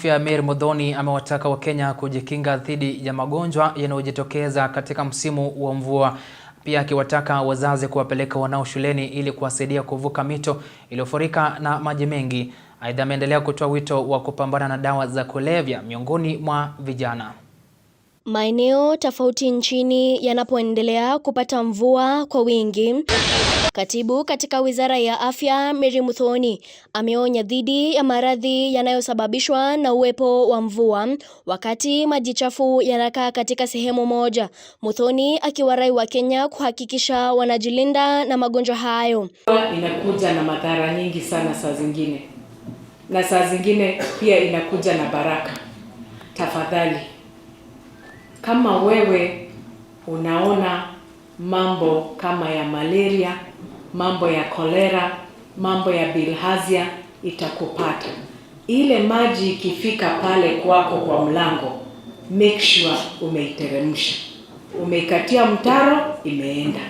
Afya Mary Muthoni amewataka Wakenya kujikinga dhidi ya magonjwa yanayojitokeza katika msimu wa mvua. Pia akiwataka wazazi kuwapeleka wanao shuleni ili kuwasaidia kuvuka mito iliyofurika na maji mengi. Aidha, ameendelea kutoa wito wa kupambana na dawa za kulevya miongoni mwa vijana. Maeneo tofauti nchini yanapoendelea kupata mvua kwa wingi, Katibu katika Wizara ya Afya Mary Muthoni ameonya dhidi ya maradhi yanayosababishwa na uwepo wa mvua wakati maji chafu yanakaa katika sehemu moja. Muthoni akiwarai Wakenya kuhakikisha wanajilinda na magonjwa hayo. Inakuja na madhara nyingi sana saa zingine. Na saa zingine pia inakuja na baraka. Tafadhali, kama wewe unaona mambo kama ya malaria, mambo ya kolera, mambo ya bilharzia itakupata, ile maji ikifika pale kwako kwa mlango, make sure umeiteremsha, umeikatia mtaro, imeenda.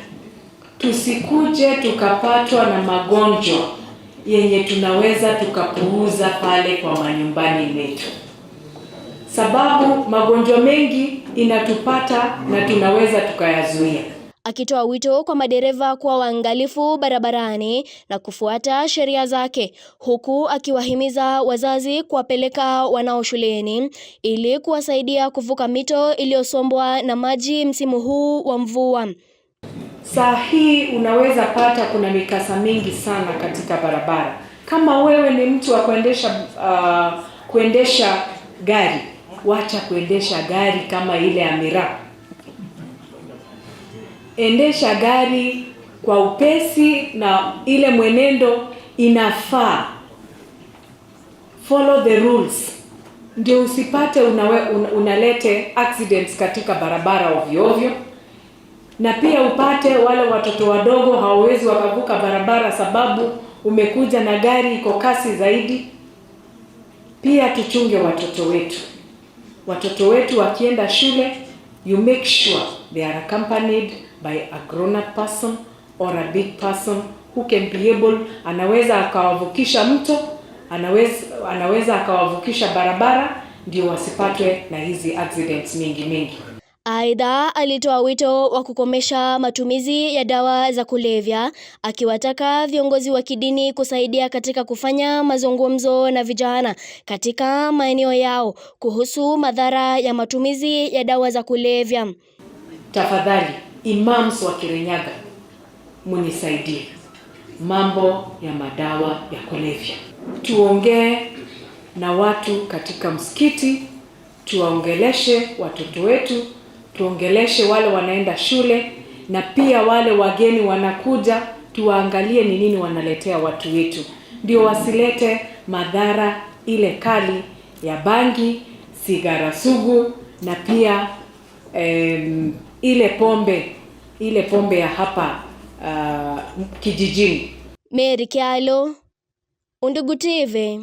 Tusikuje tukapatwa na magonjwa yenye tunaweza tukapuuza pale kwa manyumbani metu, sababu magonjwa mengi inatupata na tunaweza tukayazuia. Akitoa wito kwa madereva kuwa waangalifu barabarani na kufuata sheria zake, huku akiwahimiza wazazi kuwapeleka wanao shuleni ili kuwasaidia kuvuka mito iliyosombwa na maji msimu huu wa mvua. Saa hii unaweza pata kuna mikasa mingi sana katika barabara. Kama wewe ni mtu wa kuendesha gari, wacha kuendesha gari kama ile ya miraa. Endesha gari kwa upesi na ile mwenendo inafaa. Follow the rules. Ndio usipate unalete accidents katika barabara ovyo ovyo. Na pia upate wale watoto wadogo hawawezi wakavuka barabara sababu umekuja na gari iko kasi zaidi. Pia tuchunge watoto wetu. Watoto wetu wakienda shule, you make sure they are accompanied by a grown-up person or a big person who can be able, anaweza akawavukisha mto, anaweza akawavukisha barabara, ndio wasipatwe na hizi accidents mingi. Aidha, alitoa wito wa kukomesha matumizi ya dawa za kulevya, akiwataka viongozi wa kidini kusaidia katika kufanya mazungumzo na vijana katika maeneo yao kuhusu madhara ya matumizi ya dawa za kulevya. Tafadhali, imams wa Kirinyaga, munisaidie mambo ya madawa ya kulevya. Tuongee na watu katika msikiti, tuwaongeleshe watoto wetu, tuongeleshe wale wanaenda shule, na pia wale wageni wanakuja, tuwaangalie ni nini wanaletea watu wetu, ndio wasilete madhara ile kali ya bangi, sigara sugu, na pia ile pombe ya hapa kijijini. Mary Kyalo, Undugu TV.